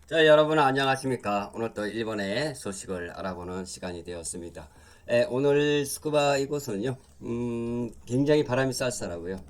자, 여러분 안녕하십니까? 오늘 또 일본의 소식을 알아보는 시간이 되었습니다. 오늘 스쿠바 이곳은요, 굉장히 바람이 쌀쌀하고요.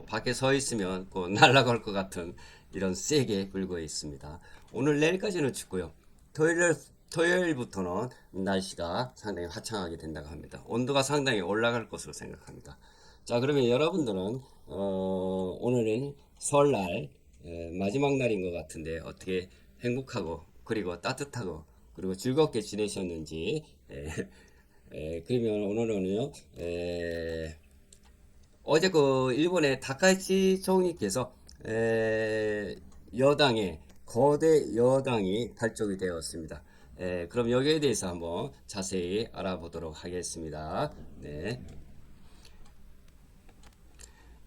밖에 서 있으면 곧 날아갈 것 같은 이런 세게 불고 있습니다. 오늘 내일까지는 춥고요. 토요일부터는 날씨가 상당히 화창하게 된다고 합니다. 온도가 상당히 올라갈 것으로 생각합니다. 자, 그러면 여러분들은 오늘은 설날 마지막 날인 것 같은데 어떻게 행복하고 그리고 따뜻하고 그리고 즐겁게 지내셨는지 그러면 오늘은요 어제 그 일본의 다카이치 총리께서 여당의 거대 여당이 발족이 되었습니다. 그럼 여기에 대해서 한번 자세히 알아보도록 하겠습니다. 네.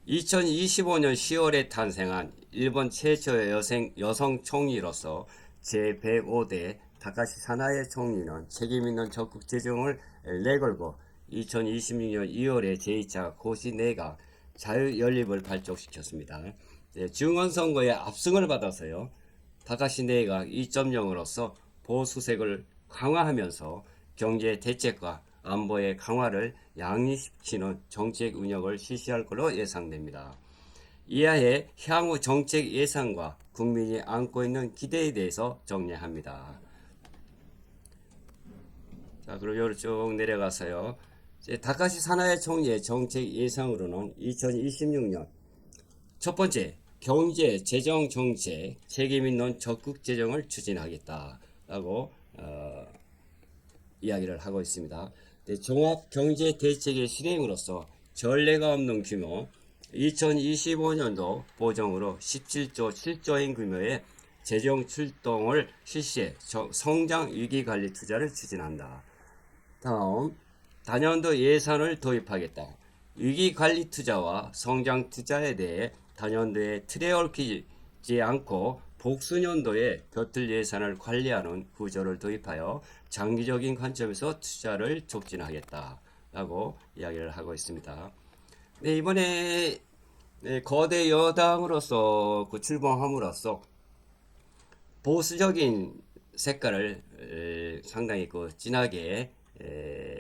2025년 10월에 탄생한 일본 최초의 여성 총리로서 제105대 다카시 사나에 총리는 책임있는 적극 재정을 내걸고 2026년 2월에 제2차 고시 내각 자유연립을 발족시켰습니다. 중원선거에 압승을 받아서요. 다카시 내각 2.0으로서 보수색을 강화하면서 경제 대책과 안보의 강화를 양립시키는 정책 운영을 실시할 것으로 예상됩니다. 이하에 향후 정책 예상과 국민이 안고 있는 기대에 대해서 정리합니다. 자, 그럼 여기로 쭉 내려가서요. 다카시 사나에 총리의 정책 예상으로는 2026년 첫 번째, 경제 재정 정책 책임 있는 적극 재정을 추진하겠다라고 이야기를 하고 있습니다. 종합 경제 대책의 실행으로서 전례가 없는 규모 2025년도 보정으로 17조 7조인 규모의 재정 출동을 실시해 성장 위기 관리 투자를 추진한다. 다음, 단연도 예산을 도입하겠다. 위기 관리 투자와 성장 투자에 대해 단연도에 틀에 얽히지 않고 복수년도에 벼틀 예산을 관리하는 구조를 도입하여 장기적인 관점에서 투자를 촉진하겠다라고 이야기를 하고 있습니다. 네, 이번에 거대 여당으로서 출범함으로써 보수적인 색깔을 상당히 진하게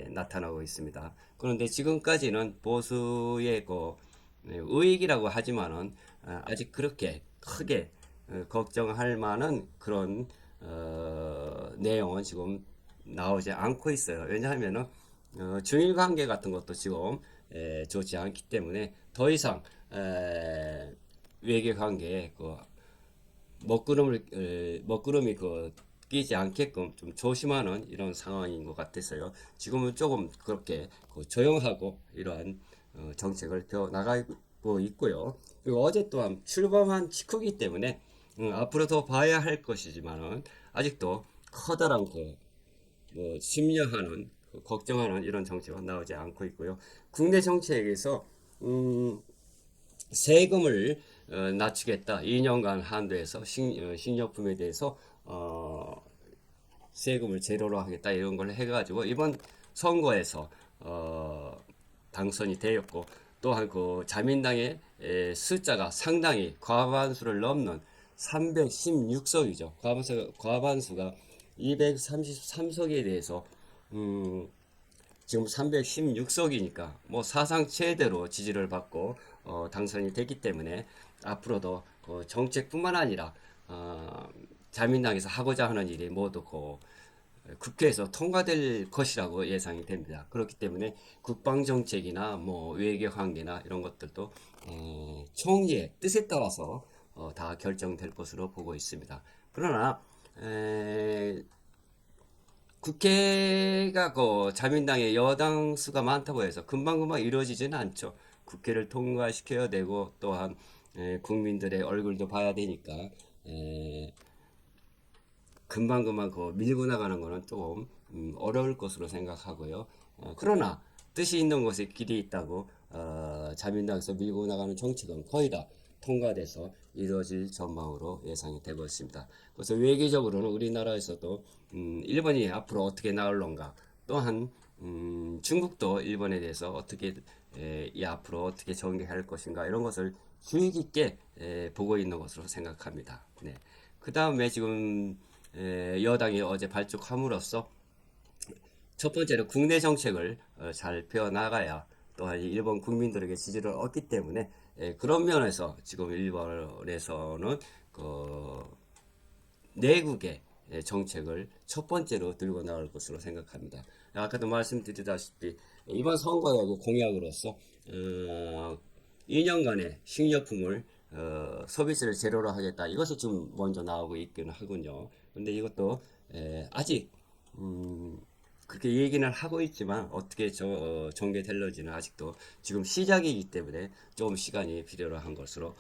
나타나고 있습니다. 그런데 지금까지는 보수의 의익이라고 하지만은 아직 그렇게 크게 걱정할 만한 그런 내용은 지금 나오지 않고 있어요. 왜냐하면은 중일 관계 같은 것도 지금 좋지 않기 때문에 더 이상 외교 관계에 먹구름이 끼지 않게끔 좀 조심하는 이런 상황인 것 같아서요. 지금은 조금 그렇게 조용하고 이러한 정책을 펴 나가고 있고요. 그리고 어제 또한 출범한 직후이기 때문에 앞으로 더 봐야 할 것이지만은 아직도 커다란 심려하는 걱정하는 이런 정책은 나오지 않고 있고요. 국내 정책에서 음, 세금을 낮추겠다. 2년간 한도에서 식료품에 대해서 세금을 제로로 하겠다 이런 걸 해가지고 이번 선거에서 당선이 되었고 또한 자민당의 숫자가 상당히 과반수를 넘는 316석이죠. 과반수가 233석에 대해서 지금 316석이니까 뭐 사상 최대로 지지를 받고 당선이 됐기 때문에 앞으로도 정책뿐만 아니라 자민당에서 하고자 하는 일이 모두 국회에서 통과될 것이라고 예상이 됩니다. 그렇기 때문에 국방 정책이나 뭐 외교 관계나 이런 것들도 총리의 뜻에 따라서 다 결정될 것으로 보고 있습니다. 그러나 국회가 자민당의 여당 수가 많다고 해서 금방금방 이루어지지는 않죠. 국회를 통과시켜야 되고 또한 국민들의 얼굴도 봐야 되니까 금방금방 밀고 나가는 거는 좀 어려울 것으로 생각하고요. 그러나 뜻이 있는 곳에 길이 있다고 자민당에서 밀고 나가는 정책은 거의 다 통과돼서 이루어질 전망으로 예상이 되고 있습니다. 그래서 외교적으로는 우리나라에서도 일본이 앞으로 어떻게 나올런가 또한 중국도 일본에 대해서 어떻게 이 앞으로 어떻게 전개할 것인가 이런 것을 주의 깊게 보고 있는 것으로 생각합니다. 네. 그 다음에 지금 여당이 어제 발족함으로써 첫 번째로 국내 정책을 잘 펴나가야 또한 일본 국민들에게 지지를 얻기 때문에 그런 면에서 지금 일본에서는 그 내국의 정책을 첫 번째로 들고 나올 것으로 생각합니다. 아까도 말씀드리다시피 이번 선거의 공약으로서 2년간의 식료품을 서비스를 제로로 하겠다. 이것이 지금 먼저 나오고 있기는 하군요. 근데 이것도 아직 그렇게 얘기는 하고 있지만 어떻게 전개될런지는 아직도 지금 시작이기 때문에 좀 시간이 필요로 한 것으로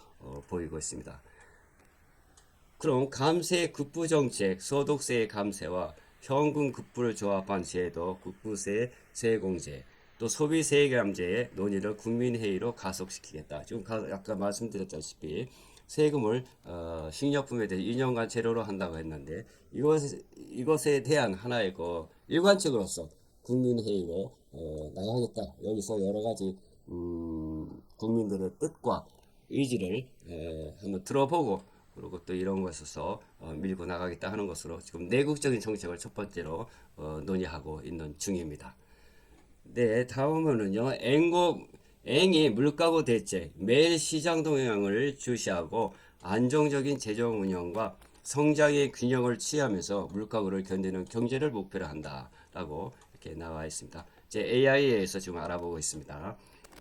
보이고 있습니다. 그럼 감세 급부 정책, 소득세 감세와 현금 급부를 조합한 제도, 급부세 세공제, 또 소비세 감제의 논의를 국민회의로 가속시키겠다. 지금 아까 말씀드렸다시피 세금을 식료품에 대해 2년간 제로로 한다고 했는데 이것에 대한 하나의 그 일관책으로서 국민회의로 나가겠다. 여기서 여러 가지 국민들의 뜻과 의지를 한번 들어보고 그리고 또 이런 것에서 밀고 나가겠다 하는 것으로 지금 내국적인 정책을 첫 번째로 논의하고 있는 중입니다. 네, 다음은요. 앵이 물가고 대책, 매일 시장 동향을 주시하고 안정적인 재정 운영과 성장의 균형을 취하면서 물가고를 견디는 경제를 목표로 한다라고 이렇게 나와 있습니다. 제 AI에서 지금 알아보고 있습니다.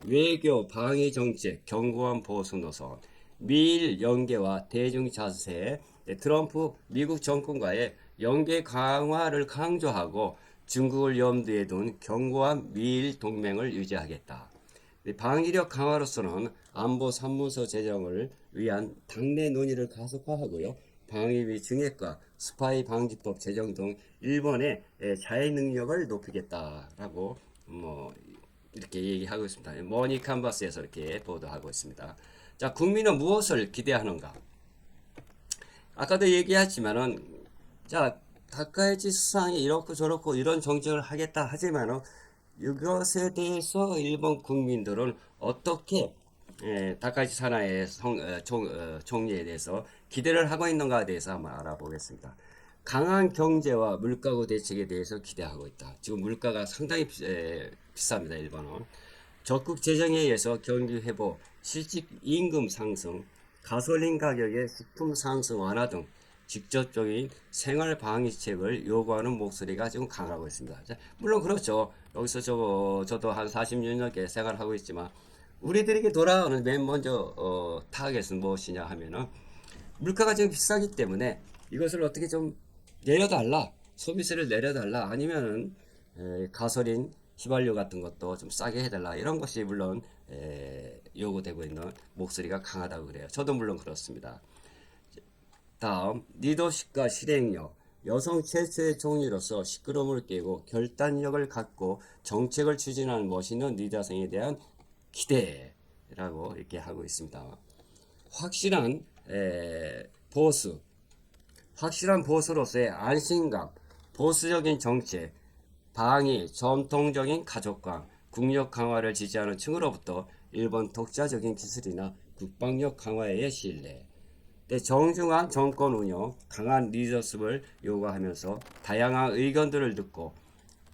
외교, 방위 정책, 견고한 보수 노선, 미일 연계와 대중 자세, 트럼프 미국 정권과의 연계 강화를 강조하고 중국을 염두에 둔 견고한 미일 동맹을 유지하겠다. 방위력 강화로서는 안보 산문서 제정을 위한 당내 논의를 가속화하고요. 방위비 증액과 스파이 방지법 제정 등 일본의 자해 능력을 높이겠다라고 이렇게 얘기하고 있습니다. 머니 캔버스에서 이렇게 보도하고 있습니다. 자, 국민은 무엇을 기대하는가? 아까도 얘기했지만은 자, 다카이치 수상이 이렇고 저렇고 이런 정책을 하겠다 하지만은 이것에 대해서 일본 국민들은 어떻게 다카이치 사나의 총리에 대해서 기대를 하고 있는가에 대해서 한번 알아보겠습니다. 강한 경제와 물가고 대책에 대해서 기대하고 있다. 지금 물가가 상당히 비쌉니다. 일본은. 적극 재정에 의해서 경기 회복, 실질 임금 상승, 가솔린 가격의 식품 상승 완화 등 직접적인 생활 방위책을 요구하는 목소리가 지금 강하고 있습니다. 물론 그렇죠. 여기서 저도 한 40년 넘게 생활하고 있지만 우리들에게 돌아오는 맨 먼저 타겟은 무엇이냐 하면은 물가가 지금 비싸기 때문에 이것을 어떻게 좀 내려달라, 소비세를 내려달라, 아니면은 가솔린 휘발유 같은 것도 좀 싸게 해달라 이런 것이 물론 요구되고 있는 목소리가 강하다고 그래요. 저도 물론 그렇습니다. 다음 리더십과 실행력, 여성 최초의 총리로서 시끄러움을 깨고 결단력을 갖고 정책을 추진하는 멋있는 리더성에 대한 기대라고 이렇게 하고 있습니다. 확실한 보수, 확실한 보수로서의 안심감, 보수적인 정책, 방위, 전통적인 가족관, 국력 강화를 지지하는 층으로부터 일본 독자적인 기술이나 국방력 강화의 신뢰, 정중한 정권 운영, 강한 리더십을 요구하면서 다양한 의견들을 듣고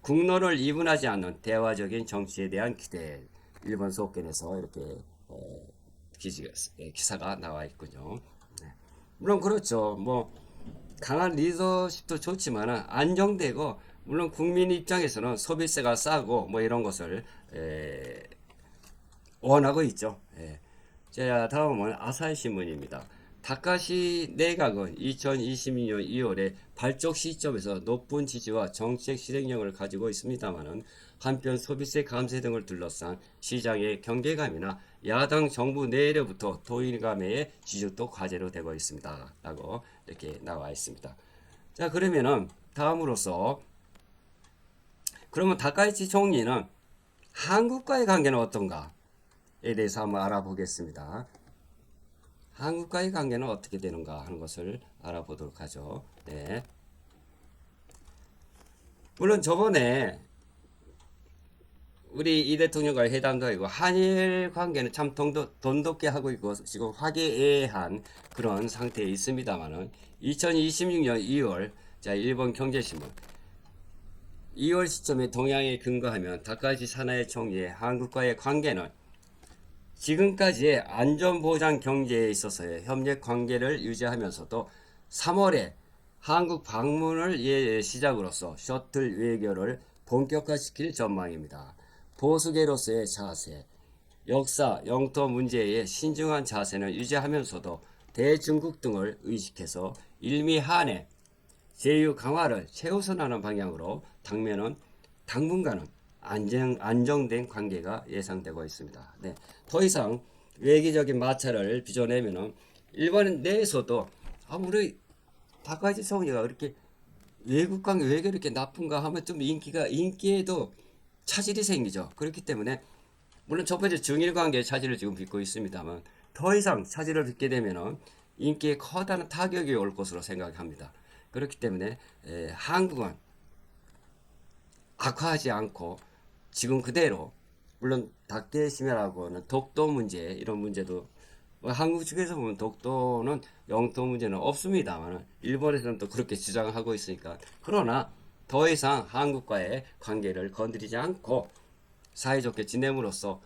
국론을 이분하지 않는 대화적인 정치에 대한 기대. 일본 속견에서 이렇게 기사가 나와 있군요. 네. 물론 그렇죠. 뭐 강한 리더십도 좋지만 안정되고 물론 국민 입장에서는 소비세가 싸고 뭐 이런 것을 원하고 있죠. 자, 다음은 아사히 신문입니다. 다카시 내각은 2022년 2월에 발족 시점에서 높은 지지와 정책 실행력을 가지고 있습니다만은 한편 소비세 감세 등을 둘러싼 시장의 경계감이나 야당 정부 내로부터 도일감의 지적도 과제로 되고 있습니다. 라고 이렇게 나와 있습니다. 자, 그러면은 다음으로서 그러면 다카이치 총리는 한국과의 관계는 어떤가에 대해서 한번 알아보겠습니다. 한국과의 관계는 어떻게 되는가 하는 것을 알아보도록 하죠. 네. 물론 저번에 우리 이 대통령과의 회담도 아니고 한일 관계는 참 돈독게 하고 있고 지금 화기애애한 그런 상태에 있습니다만은 2026년 2월 자 일본 경제신문 2월 시점에 동향에 근거하면 다카이치 사나이 총리의 한국과의 관계는 지금까지의 안전보장 경제에 있어서의 협력 관계를 유지하면서도 3월에 한국 방문을 시작으로서 셔틀 외교를 본격화시킬 전망입니다. 보수계로서의 자세, 역사, 영토 문제의 신중한 자세는 유지하면서도 대중국 등을 의식해서 일미 한해 제휴 강화를 최우선하는 방향으로 당분간은 안정된 관계가 예상되고 있습니다. 네, 더 이상 외교적인 마찰을 빚어내면은 일본 내에서도 우리 다카이치 총리가 그렇게 외국 관계 외교 이렇게 나쁜가 하면 좀 인기에도 차질이 생기죠. 그렇기 때문에 물론 첫 번째 중일 관계에 차질을 지금 빚고 있습니다만 더 이상 차질을 빚게 되면은 인기에 커다란 타격이 올 것으로 생각합니다. 그렇기 때문에 한국은 악화하지 않고 지금 그대로 물론 다케시메라고는 독도 문제 이런 문제도 한국 측에서 보면 독도는 영토 문제는 없습니다만 일본에서는 또 그렇게 주장하고 있으니까 그러나 더 이상 한국과의 관계를 건드리지 않고 사이좋게 지냄으로써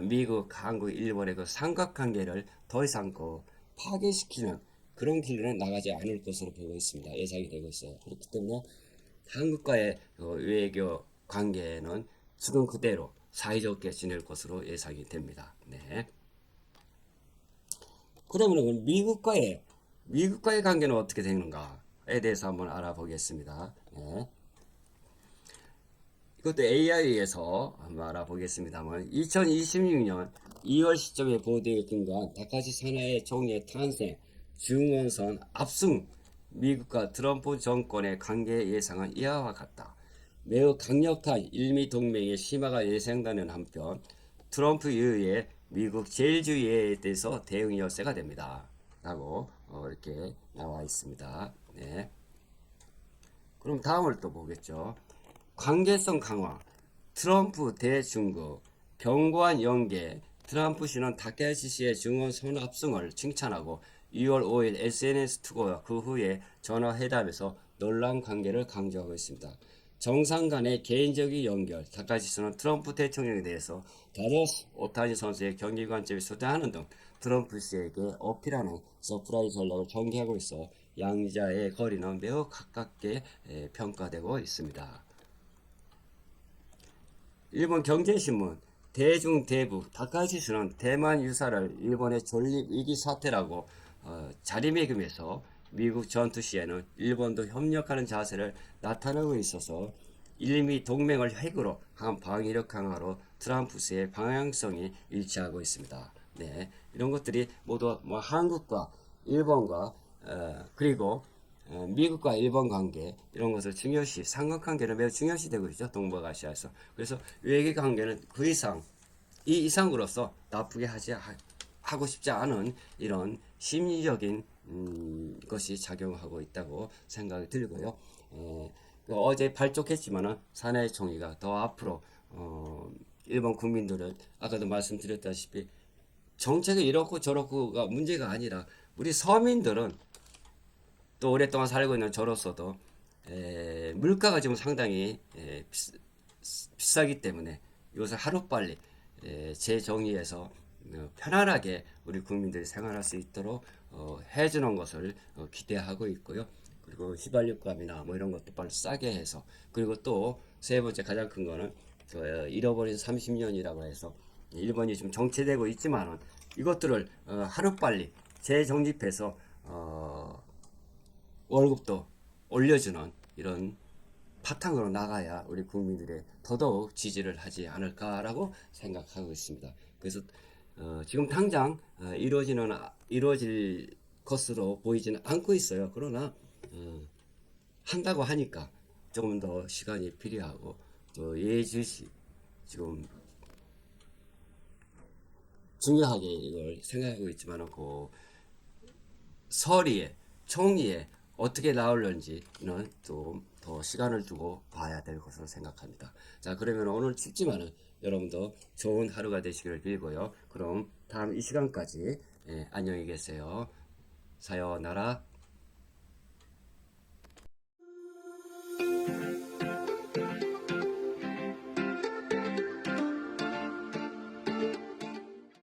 미국, 한국, 일본의 그 삼각관계를 더 이상 파괴시키는 그런 길로는 나가지 않을 것으로 보고 있습니다. 예상이 되고 있어요. 그렇기 때문에 한국과의 외교 관계는 지금 그대로 사이좋게 지낼 것으로 예상이 됩니다. 네. 그러면 미국과의 관계는 어떻게 되는가에 대해서 한번 알아보겠습니다. 네. 이것도 AI에서 한번 알아보겠습니다만 2026년 2월 시점에 보도에 근거한 다카시 사나이 총리의 탄생, 중원선 압승, 미국과 트럼프 정권의 관계 예상은 이하와 같다. 매우 강력한 일미 동맹의 심화가 예상되는 한편 트럼프 이후에 미국 제일주의에 대해서 대응 열세가 됩니다. 라고 이렇게 나와 있습니다. 네. 그럼 다음을 또 보겠죠. 관계성 강화, 트럼프 대중국, 견고한 연계, 트럼프 씨는 다케시 씨의 증언 선압승을 칭찬하고 2월 5일 SNS 투고와 그 후에 전화회담에서 놀란 관계를 강조하고 있습니다. 정상 간의 개인적인 연결, 다카시 씨는 트럼프 대통령에 대해서 다저스 오타니 선수의 경기 관점에 소개하는 등 트럼프 씨에게 어필하는 서프라이즈 전략을 전개하고 있어 양자의 거리는 매우 가깝게 평가되고 있습니다. 일본 경제신문 대중대북 다카시스는 대만 유사를 일본의 존립 위기 사태라고 자리매김해서 미국 전투 시에는 일본도 협력하는 자세를 나타내고 있어서 일미 동맹을 핵으로 한 방위력 강화로 트럼프스의 방향성이 일치하고 있습니다. 네, 이런 것들이 모두 한국과 일본과 그리고 미국과 일본 관계 이런 것을 중요시 삼각관계를 매우 중요시 되고 있죠. 동북아시아에서. 그래서 외교 관계는 그 이상 이 이상으로서 나쁘게 하고 싶지 않은 이런 심리적인 것이 작용하고 있다고 생각이 들고요. 어제 발족했지만은 사나이 총리가 더 앞으로 일본 국민들을 아까도 말씀드렸다시피 정책이 이렇고 저렇고가 문제가 아니라 우리 서민들은 또 오랫동안 살고 있는 저로서도 물가가 지금 상당히 비싸기 때문에 이것을 하루빨리 재정의해서 편안하게 우리 국민들이 생활할 수 있도록 해주는 것을 기대하고 있고요. 그리고 휘발유값이나 뭐 이런 것도 빨리 싸게 해서 그리고 또 세 번째 가장 큰 거는 잃어버린 30년이라고 해서 일본이 지금 정체되고 있지만은 이것들을 하루빨리 재정립해서 월급도 올려주는 이런 바탕으로 나가야 우리 국민들의 더더욱 지지를 하지 않을까라고 생각하고 있습니다. 그래서 지금 당장 이루어질 것으로 보이지는 않고 있어요. 그러나 한다고 하니까 조금 더 시간이 필요하고 또 예의주시 지금 중요하게 이걸 생각하고 있지만은 그 설의에 총리에 어떻게 나올는지는 좀 더 시간을 두고 봐야 될 것으로 생각합니다. 자, 그러면 오늘 춥지만은 여러분도 좋은 하루가 되시기를 빌고요. 그럼 다음 이 시간까지 안녕히 계세요. 사요나라.